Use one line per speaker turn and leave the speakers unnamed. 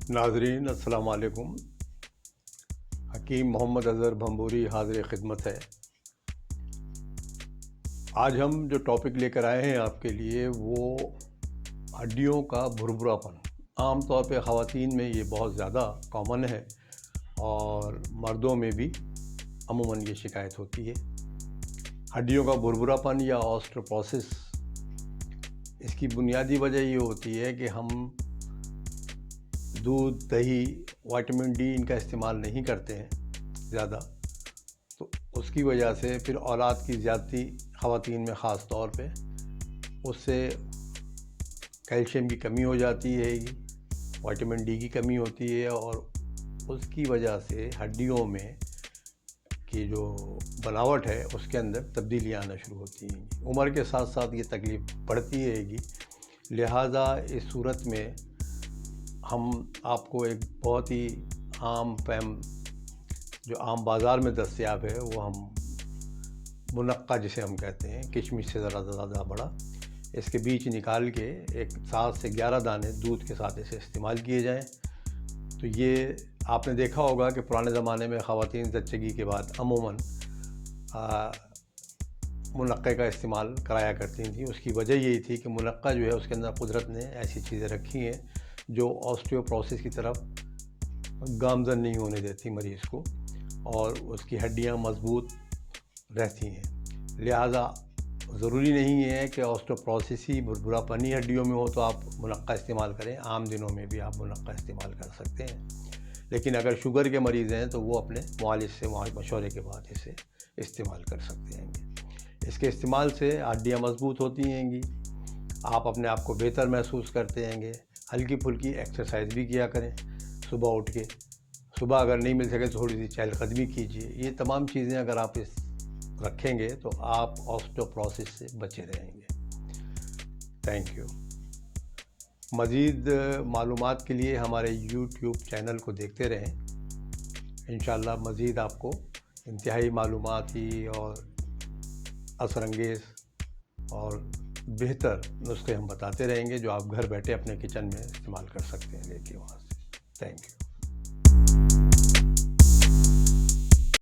नाजरीन अस्सलाम वालेकुम। हकीम मोहम्मद अज़हर भंबूरी हाज़िर खिदमत है। आज हम जो टॉपिक लेकर आए हैं आपके लिए वो हड्डियों का भुरभुरापन। आम तौर पे ख़वातीन में ये बहुत ज़्यादा कॉमन है और मर्दों में भी अमूमन ये शिकायत होती है। हड्डियों का भुरभुरापन या ऑस्टियोपोरोसिस, इसकी बुनियादी वजह ये होती है कि हम दूध, दही, विटामिन डी इनका इस्तेमाल नहीं करते हैं ज़्यादा, तो उसकी वजह से फिर औलाद की ज़्यादती ख़वातीन में ख़ास तौर पे, उससे कैल्शियम की कमी हो जाती है, विटामिन डी की कमी होती है और उसकी वजह से हड्डियों में की जो बनावट है उसके अंदर तब्दीलियाँ आना शुरू होती हैं। उम्र के साथ साथ ये तकलीफ़ बढ़ती रहेगी। लिहाजा इस सूरत में हम आपको एक बहुत ही आम जो आम बाज़ार में दस्तयाब है वो हम मुनक्का जिसे हम कहते हैं, किशमिश से ज़्यादा बड़ा, इसके बीज निकाल के एक 7 से 11 दाने दूध के साथ इसे इस्तेमाल किए जाएं। तो ये आपने देखा होगा कि पुराने ज़माने में ख़वातीन ज़च्चगी के बाद अमूमन मुनक्के का इस्तेमाल कराया करती थी। उसकी वजह यही थी कि मुनक्का जो है उसके अंदर कुदरत ने ऐसी चीज़ें रखी हैं जो ऑस्टियोपोरोसिस की तरफ गामज़न नहीं होने देती मरीज़ को और उसकी हड्डियां मजबूत रहती हैं। लिहाजा ज़रूरी नहीं है कि ऑस्टियोपोरोसिस ही भुरभुरापन ही हड्डियों में हो तो आप मुनक्का इस्तेमाल करें। आम दिनों में भी आप मुनक्का इस्तेमाल कर सकते हैं, लेकिन अगर शुगर के मरीज़ हैं तो वो अपने मुआलिज से मशवरे के बाद इसे इस्तेमाल कर सकते हैं। इसके इस्तेमाल से हड्डियाँ मजबूत होती हैं, आप अपने आप को बेहतर महसूस करते हैं। हल्की फुल्की एक्सरसाइज भी किया करें सुबह उठ के। सुबह अगर नहीं मिल सके तो थोड़ी सी चहलकदमी कीजिए। ये तमाम चीज़ें अगर आप इस रखेंगे तो आप ऑस्टियोपोरोसिस से बचे रहेंगे। Thank you. मज़ीद मालूमात के लिए हमारे यूट्यूब चैनल को देखते रहें। इंशाअल्लाह मज़ीद आपको इंतहाई मालूमाती और असरंगेज़ और बेहतर नुस्खे हम बताते रहेंगे जो आप घर बैठे अपने किचन में इस्तेमाल कर सकते हैं लेके वहाँ से। Thank you.